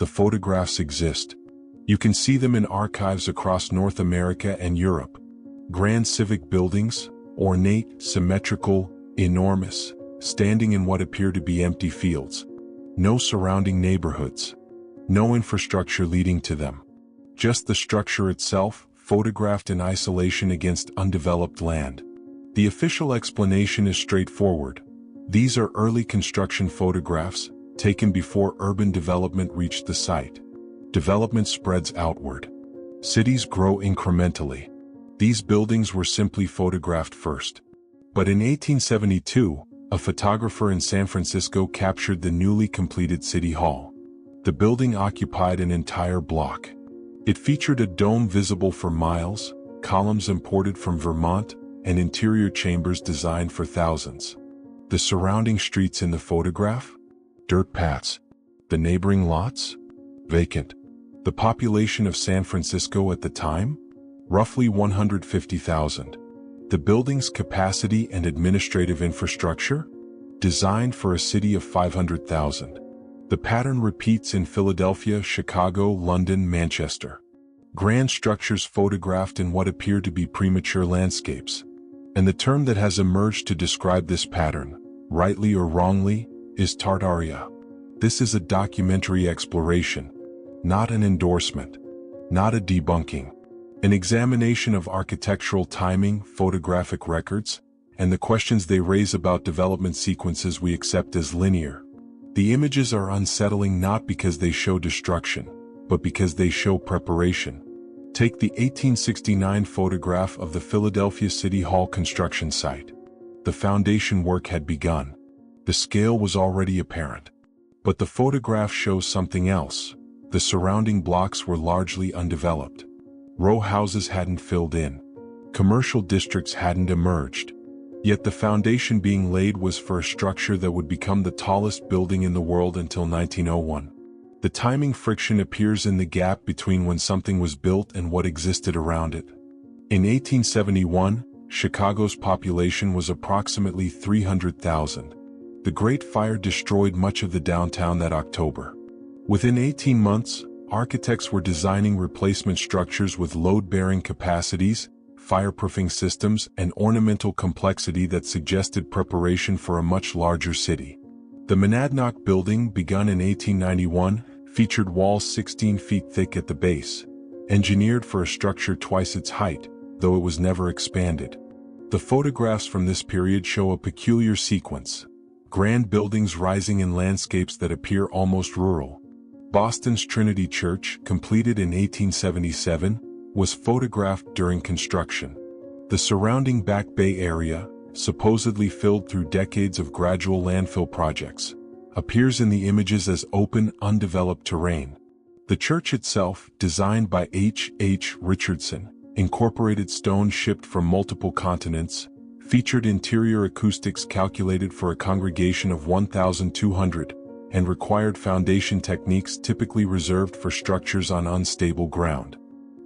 the photographs exist. You can see them in archives across North America and Europe. Grand civic buildings, ornate, symmetrical, enormous, standing in what appear to be empty fields. No surrounding neighborhoods. No infrastructure leading to them. Just the structure itself, photographed in isolation against undeveloped land. The official explanation is straightforward. These are early construction photographs, taken before urban development reached the site. Development spreads outward. Cities grow incrementally. These buildings were simply photographed first. But in 1872, a photographer in San Francisco captured the newly completed City Hall. The building occupied an entire block. It featured a dome visible for miles, columns imported from Vermont, and interior chambers designed for thousands. The surrounding streets in the photograph? Dirt paths. The neighboring lots? Vacant. The population of San Francisco at the time? Roughly 150,000. The building's capacity and administrative infrastructure? Designed for a city of 500,000. The pattern repeats in Philadelphia, Chicago, London, Manchester. Grand structures photographed in what appear to be premature landscapes. And the term that has emerged to describe this pattern, rightly or wrongly, is Tartaria. This is a documentary exploration, not an endorsement, not a debunking. An examination of architectural timing, photographic records, and the questions they raise about development sequences we accept as linear. The images are unsettling not because they show destruction, but because they show preparation. Take the 1869 photograph of the Philadelphia City Hall construction site. The foundation work had begun. The scale was already apparent. But the photograph shows something else. The surrounding blocks were largely undeveloped. Row houses hadn't filled in. Commercial districts hadn't emerged. Yet the foundation being laid was for a structure that would become the tallest building in the world until 1901. The timing friction appears in the gap between when something was built and what existed around it. In 1871, Chicago's population was approximately 300,000. The Great Fire destroyed much of the downtown that October. Within 18 months, architects were designing replacement structures with load-bearing capacities, fireproofing systems, and ornamental complexity that suggested preparation for a much larger city. The Monadnock building, begun in 1891, featured walls 16 feet thick at the base, engineered for a structure twice its height, though it was never expanded. The photographs from this period show a peculiar sequence. Grand buildings rising in landscapes that appear almost rural. Boston's Trinity Church, completed in 1877, was photographed during construction. The surrounding Back Bay area, supposedly filled through decades of gradual landfill projects, appears in the images as open, undeveloped terrain. The church itself, designed by H. H. Richardson, incorporated stone shipped from multiple continents, featured interior acoustics calculated for a congregation of 1,200, and required foundation techniques typically reserved for structures on unstable ground.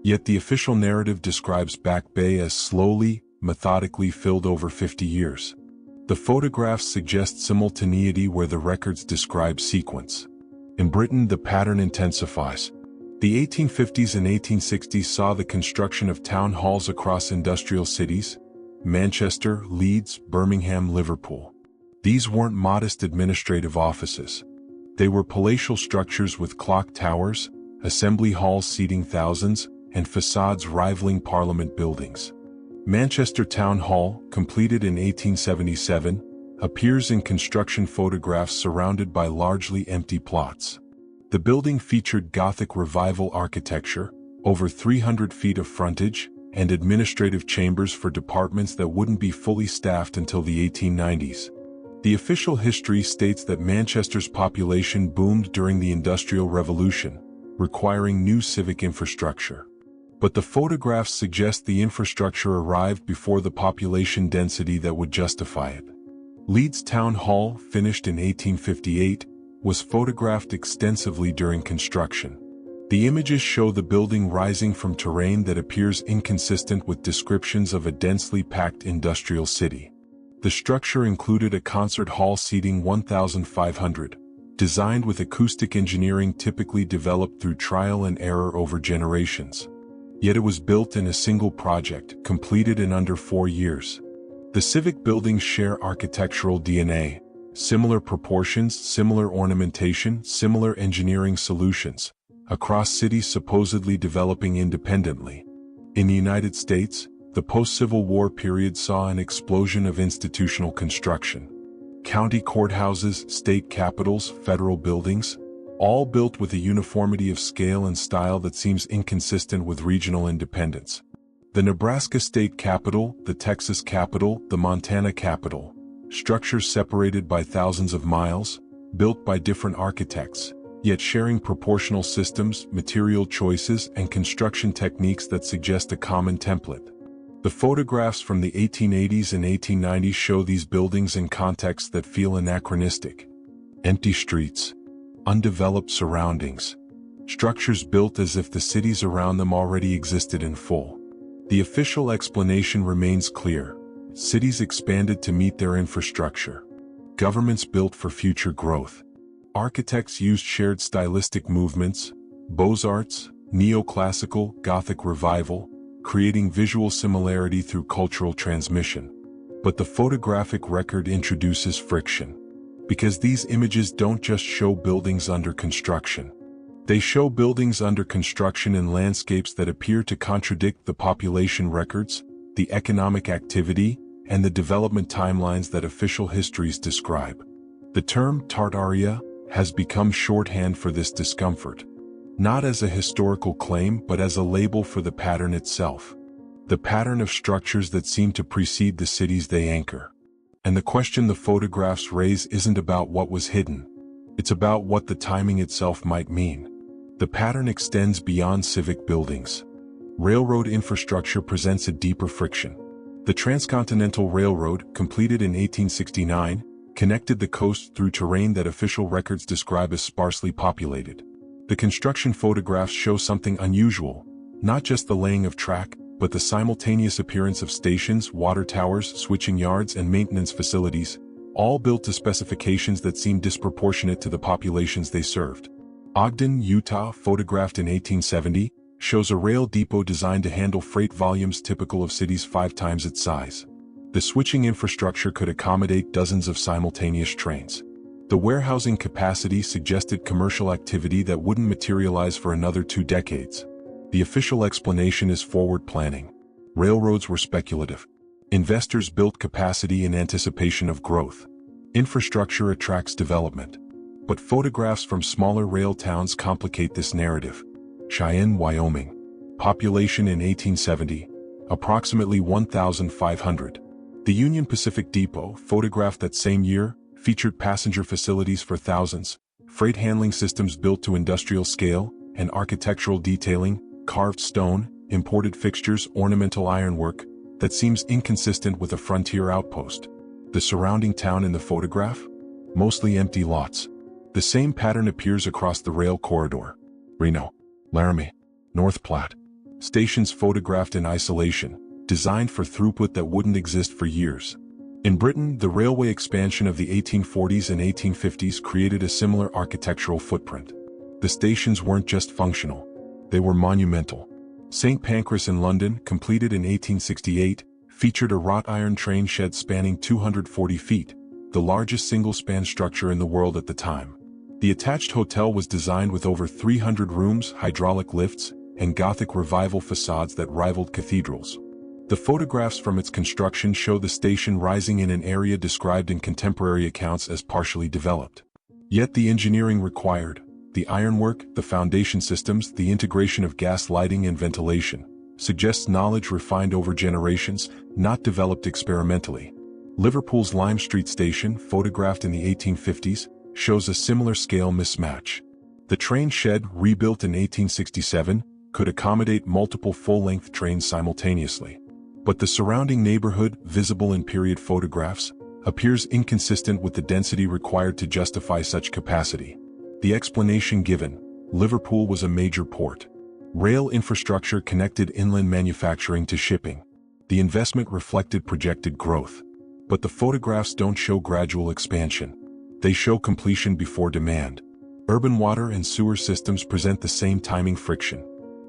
Yet the official narrative describes Back Bay as slowly, methodically filled over 50 years. The photographs suggest simultaneity where the records describe sequence. In Britain, the pattern intensifies. The 1850s and 1860s saw the construction of town halls across industrial cities: Manchester, Leeds, Birmingham, Liverpool. These weren't modest administrative offices. They were palatial structures with clock towers, assembly halls seating thousands, and facades rivaling Parliament buildings. Manchester Town Hall, completed in 1877, appears in construction photographs surrounded by largely empty plots. The building featured Gothic Revival architecture, over 300 feet of frontage, and administrative chambers for departments that wouldn't be fully staffed until the 1890s. The official history states that Manchester's population boomed during the Industrial Revolution, requiring new civic infrastructure. But the photographs suggest the infrastructure arrived before the population density that would justify it. Leeds Town Hall, finished in 1858, was photographed extensively during construction. The images show the building rising from terrain that appears inconsistent with descriptions of a densely packed industrial city. The structure included a concert hall seating 1,500, designed with acoustic engineering typically developed through trial and error over generations. Yet it was built in a single project, completed in under 4 years. The civic buildings share architectural DNA, similar proportions, similar ornamentation, similar engineering solutions, across cities supposedly developing independently. In the United States, the post-Civil War period saw an explosion of institutional construction. County courthouses, state capitals, federal buildings, all built with a uniformity of scale and style that seems inconsistent with regional independence. The Nebraska State Capitol, the Texas Capitol, the Montana Capitol, structures separated by thousands of miles, built by different architects, yet sharing proportional systems, material choices, and construction techniques that suggest a common template. The photographs from the 1880s and 1890s show these buildings in contexts that feel anachronistic. Empty streets, undeveloped surroundings, structures built as if the cities around them already existed in full. The official explanation remains clear. Cities expanded to meet their infrastructure. Governments built for future growth. Architects used shared stylistic movements, Beaux-Arts, neoclassical, Gothic revival, creating visual similarity through cultural transmission. But the photographic record introduces friction. Because these images don't just show buildings under construction. They show buildings under construction in landscapes that appear to contradict the population records, the economic activity, and the development timelines that official histories describe. The term Tartaria has become shorthand for this discomfort. Not as a historical claim but as a label for the pattern itself. The pattern of structures that seem to precede the cities they anchor. And the question the photographs raise isn't about what was hidden. It's about what the timing itself might mean. The pattern extends beyond civic buildings. Railroad infrastructure presents a deeper friction. The Transcontinental Railroad, completed in 1869, connected the coast through terrain that official records describe as sparsely populated. The construction photographs show something unusual, not just the laying of track, but the simultaneous appearance of stations, water towers, switching yards, and maintenance facilities, all built to specifications that seem disproportionate to the populations they served. Ogden, Utah, photographed in 1870, shows a rail depot designed to handle freight volumes typical of cities 5 times its size. The switching infrastructure could accommodate dozens of simultaneous trains. The warehousing capacity suggested commercial activity that wouldn't materialize for another 2 decades. The official explanation is forward planning. Railroads were speculative. Investors built capacity in anticipation of growth. Infrastructure attracts development. But photographs from smaller rail towns complicate this narrative. Cheyenne, Wyoming. Population in 1870, approximately 1,500. The Union Pacific Depot, photographed that same year, featured passenger facilities for thousands, freight handling systems built to industrial scale, and architectural detailing, carved stone, imported fixtures, ornamental ironwork, that seems inconsistent with a frontier outpost. The surrounding town in the photograph? Mostly empty lots. The same pattern appears across the rail corridor. Reno, Laramie, North Platte. Stations photographed in isolation, designed for throughput that wouldn't exist for years. In Britain, the railway expansion of the 1840s and 1850s created a similar architectural footprint. The stations weren't just functional. They were monumental. St. Pancras in London, completed in 1868, featured a wrought iron train shed spanning 240 feet, the largest single-span structure in the world at the time. The attached hotel was designed with over 300 rooms, hydraulic lifts, and Gothic revival facades that rivaled cathedrals. The photographs from its construction show the station rising in an area described in contemporary accounts as partially developed. Yet the engineering required, the ironwork, the foundation systems, the integration of gas lighting and ventilation, suggests knowledge refined over generations, not developed experimentally. Liverpool's Lime Street Station, photographed in the 1850s, shows a similar scale mismatch. The train shed, rebuilt in 1867, could accommodate multiple full-length trains simultaneously. But the surrounding neighborhood, visible in period photographs, appears inconsistent with the density required to justify such capacity. The explanation given: Liverpool was a major port. Rail infrastructure connected inland manufacturing to shipping. The investment reflected projected growth. But the photographs don't show gradual expansion. They show completion before demand. Urban water and sewer systems present the same timing friction.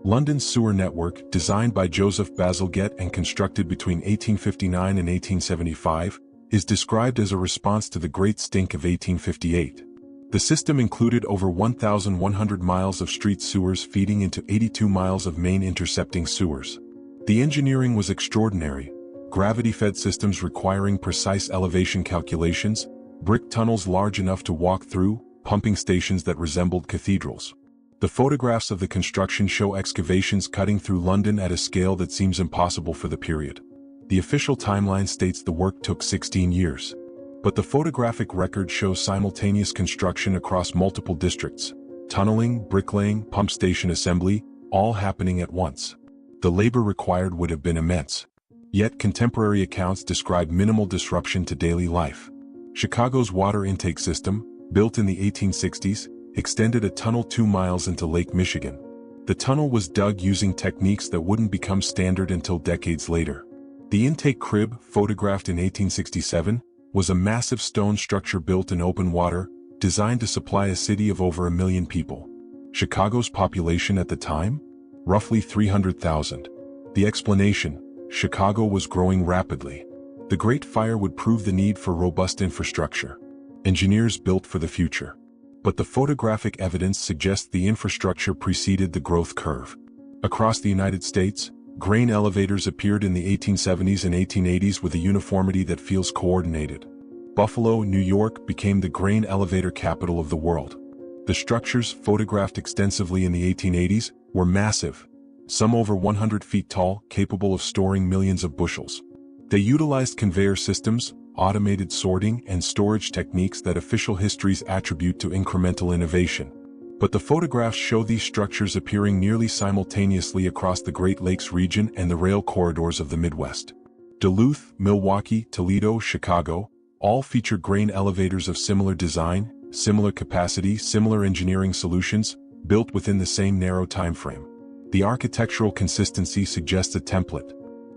London's sewer network, designed by Joseph Bazalgette and constructed between 1859 and 1875, is described as a response to the Great Stink of 1858. The system included over 1,100 miles of street sewers feeding into 82 miles of main intercepting sewers. The engineering was extraordinary: gravity-fed systems requiring precise elevation calculations, brick tunnels large enough to walk through, pumping stations that resembled cathedrals. The photographs of the construction show excavations cutting through London at a scale that seems impossible for the period. The official timeline states the work took 16 years. But the photographic record shows simultaneous construction across multiple districts: tunneling, bricklaying, pump station assembly, all happening at once. The labor required would have been immense. Yet contemporary accounts describe minimal disruption to daily life. Chicago's water intake system, built in the 1860s, extended a tunnel 2 miles into Lake Michigan. The tunnel was dug using techniques that wouldn't become standard until decades later. The intake crib, photographed in 1867, was a massive stone structure built in open water, designed to supply a city of over 1 million people. Chicago's population at the time? Roughly 300,000. The explanation: Chicago was growing rapidly. The Great Fire would prove the need for robust infrastructure. Engineers built for the future. But the photographic evidence suggests the infrastructure preceded the growth curve. Across the United States, grain elevators appeared in the 1870s and 1880s with a uniformity that feels coordinated. Buffalo, New York became the grain elevator capital of the world. The structures, photographed extensively in the 1880s, were massive, some over 100 feet tall, capable of storing millions of bushels. They utilized conveyor systems, automated sorting, and storage techniques that official histories attribute to incremental innovation. But the photographs show these structures appearing nearly simultaneously across the Great Lakes region and the rail corridors of the Midwest. Duluth, Milwaukee, Toledo, Chicago, all feature grain elevators of similar design, similar capacity, similar engineering solutions, built within the same narrow time frame. The architectural consistency suggests a template.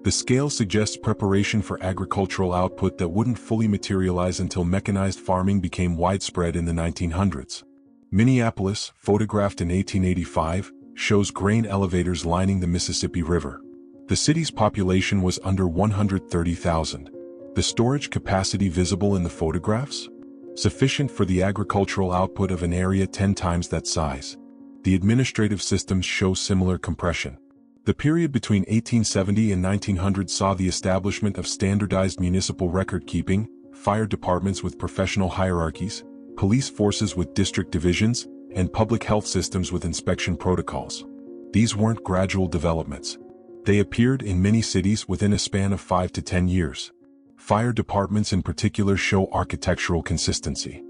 The scale suggests preparation for agricultural output that wouldn't fully materialize until mechanized farming became widespread in the 1900s. Minneapolis, photographed in 1885, shows grain elevators lining the Mississippi River. The city's population was under 130,000. The storage capacity visible in the photographs? Sufficient for the agricultural output of an area 10 times that size. The administrative systems show similar compression. The period between 1870 and 1900 saw the establishment of standardized municipal record-keeping, fire departments with professional hierarchies, police forces with district divisions, and public health systems with inspection protocols. These weren't gradual developments. They appeared in many cities within a span of 5 to 10 years. Fire departments in particular show architectural consistency.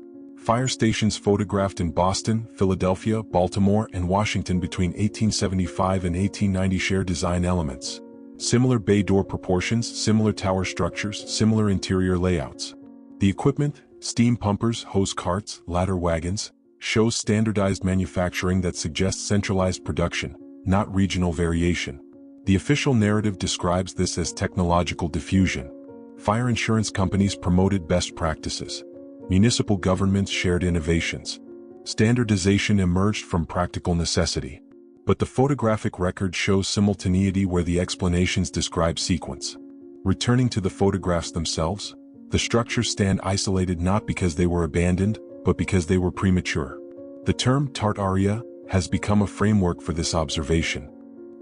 Fire stations photographed in Boston, Philadelphia, Baltimore, and Washington between 1875 and 1890 share design elements. Similar bay door proportions, similar tower structures, similar interior layouts. The equipment, steam pumpers, hose carts, ladder wagons, shows standardized manufacturing that suggests centralized production, not regional variation. The official narrative describes this as technological diffusion. Fire insurance companies promoted best practices. Municipal governments shared innovations. Standardization emerged from practical necessity. But the photographic record shows simultaneity where the explanations describe sequence. Returning to the photographs themselves, the structures stand isolated not because they were abandoned, but because they were premature. The term Tartaria has become a framework for this observation.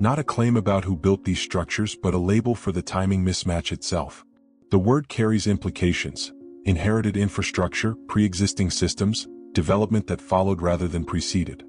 Not a claim about who built these structures, but a label for the timing mismatch itself. The word carries implications: inherited infrastructure, pre-existing systems, development that followed rather than preceded.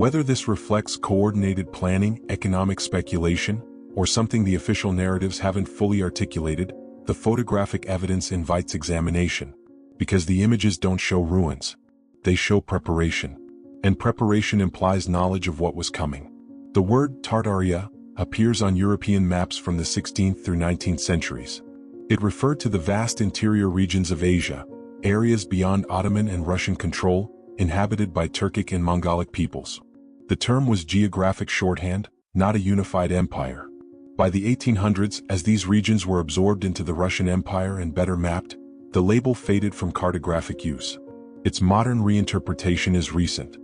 Whether this reflects coordinated planning, economic speculation, or something the official narratives haven't fully articulated, the photographic evidence invites examination. Because the images don't show ruins. They show preparation. And preparation implies knowledge of what was coming. The word Tartaria appears on European maps from the 16th through 19th centuries. It referred to the vast interior regions of Asia, areas beyond Ottoman and Russian control, inhabited by Turkic and Mongolic peoples. The term was geographic shorthand, not a unified empire. By the 1800s, as these regions were absorbed into the Russian Empire and better mapped, the label faded from cartographic use. Its modern reinterpretation is recent.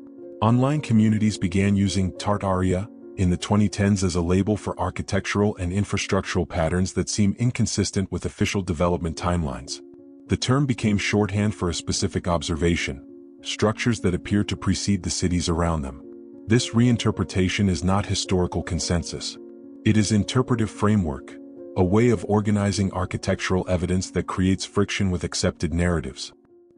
Online communities began using Tartaria in the 2010s as a label for architectural and infrastructural patterns that seem inconsistent with official development timelines. The term became shorthand for a specific observation: structures that appear to precede the cities around them. This reinterpretation is not historical consensus. It is interpretive framework, a way of organizing architectural evidence that creates friction with accepted narratives.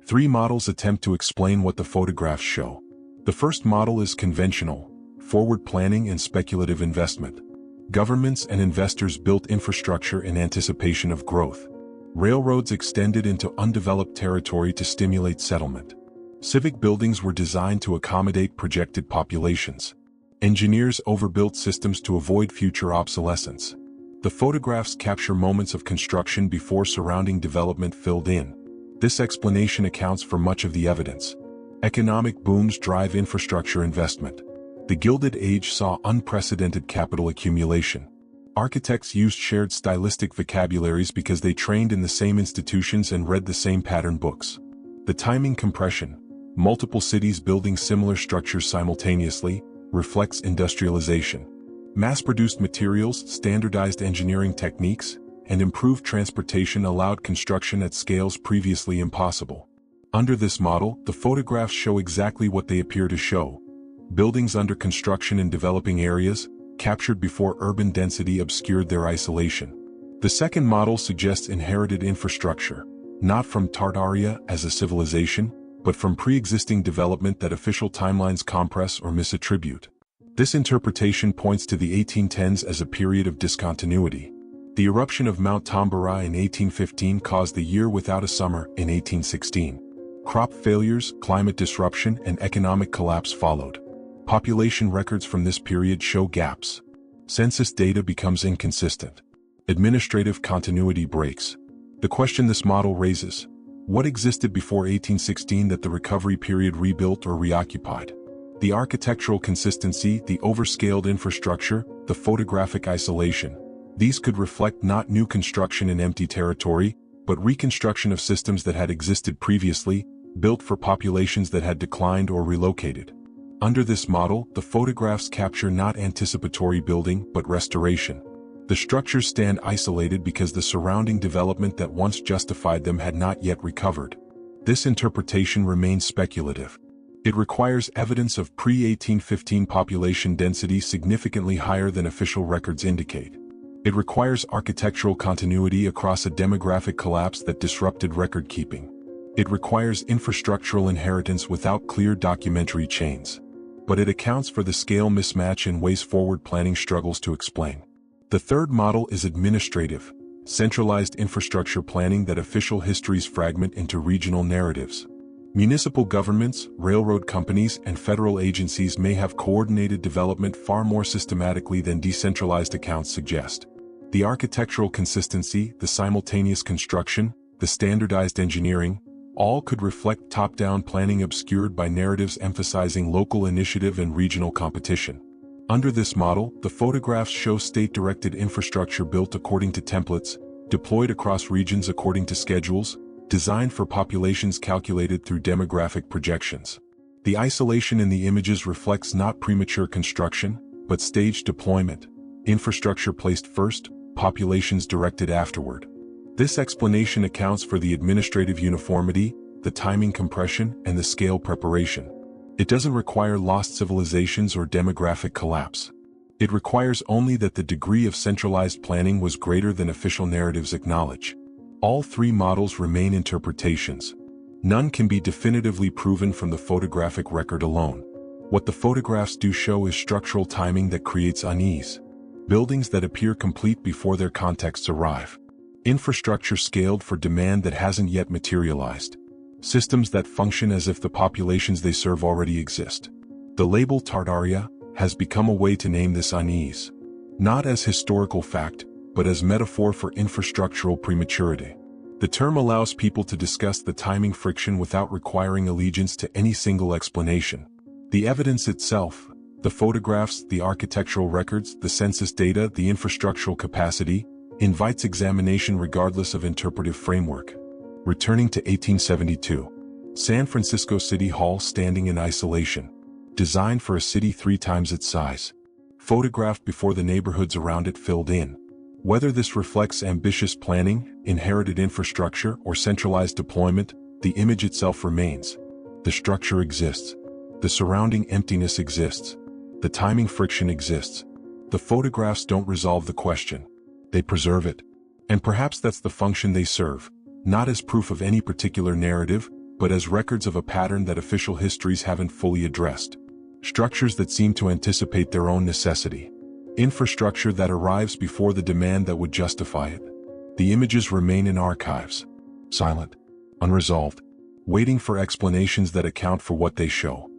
3 models attempt to explain what the photographs show. The first model is conventional, forward planning and speculative investment. Governments and investors built infrastructure in anticipation of growth. Railroads extended into undeveloped territory to stimulate settlement. Civic buildings were designed to accommodate projected populations. Engineers overbuilt systems to avoid future obsolescence. The photographs capture moments of construction before surrounding development filled in. This explanation accounts for much of the evidence. Economic booms drive infrastructure investment. The Gilded Age saw unprecedented capital accumulation. Architects used shared stylistic vocabularies because they trained in the same institutions and read the same pattern books. The timing compression, multiple cities building similar structures simultaneously, reflects industrialization. Mass-produced materials, standardized engineering techniques, and improved transportation allowed construction at scales previously impossible. Under this model, the photographs show exactly what they appear to show: buildings under construction in developing areas, captured before urban density obscured their isolation. The second model suggests inherited infrastructure, not from Tartaria as a civilization, but from pre-existing development that official timelines compress or misattribute. This interpretation points to the 1810s as a period of discontinuity. The eruption of Mount Tambora in 1815 caused the year without a summer in 1816. Crop failures, climate disruption, and economic collapse followed. Population records from this period show gaps. Census data becomes inconsistent. Administrative continuity breaks. The question this model raises: what existed before 1816 that the recovery period rebuilt or reoccupied? The architectural consistency, the overscaled infrastructure, the photographic isolation. These could reflect not new construction in empty territory, but reconstruction of systems that had existed previously, built for populations that had declined or relocated. Under this model, the photographs capture not anticipatory building, but restoration. The structures stand isolated because the surrounding development that once justified them had not yet recovered. This interpretation remains speculative. It requires evidence of pre-1815 population density significantly higher than official records indicate. It requires architectural continuity across a demographic collapse that disrupted record-keeping. It requires infrastructural inheritance without clear documentary chains. But it accounts for the scale mismatch in ways forward planning struggles to explain. The third model is administrative, centralized infrastructure planning that official histories fragment into regional narratives. Municipal governments, railroad companies, and federal agencies may have coordinated development far more systematically than decentralized accounts suggest. The architectural consistency, the simultaneous construction, the standardized engineering, all could reflect top-down planning obscured by narratives emphasizing local initiative and regional competition. Under this model, the photographs show state-directed infrastructure built according to templates, deployed across regions according to schedules, designed for populations calculated through demographic projections. The isolation in the images reflects not premature construction, but staged deployment, infrastructure placed first, populations directed afterward. This explanation accounts for the administrative uniformity, the timing compression, and the scale preparation. It doesn't require lost civilizations or demographic collapse. It requires only that the degree of centralized planning was greater than official narratives acknowledge. All 3 models remain interpretations. None can be definitively proven from the photographic record alone. What the photographs do show is structural timing that creates unease. Buildings that appear complete before their contexts arrive. Infrastructure scaled for demand that hasn't yet materialized. Systems that function as if the populations they serve already exist. The label Tartaria has become a way to name this unease. Not as historical fact, but as metaphor for infrastructural prematurity. The term allows people to discuss the timing friction without requiring allegiance to any single explanation. The evidence itself, the photographs, the architectural records, the census data, the infrastructural capacity, invites examination regardless of interpretive framework. Returning to 1872. San Francisco City Hall standing in isolation. Designed for a city 3 times its size. Photographed before the neighborhoods around it filled in. Whether this reflects ambitious planning, inherited infrastructure, or centralized deployment, the image itself remains. The structure exists. The surrounding emptiness exists. The timing friction exists. The photographs don't resolve the question. They preserve it. And perhaps that's the function they serve, not as proof of any particular narrative, but as records of a pattern that official histories haven't fully addressed. Structures that seem to anticipate their own necessity. Infrastructure that arrives before the demand that would justify it. The images remain in archives. Silent. Unresolved. Waiting for explanations that account for what they show.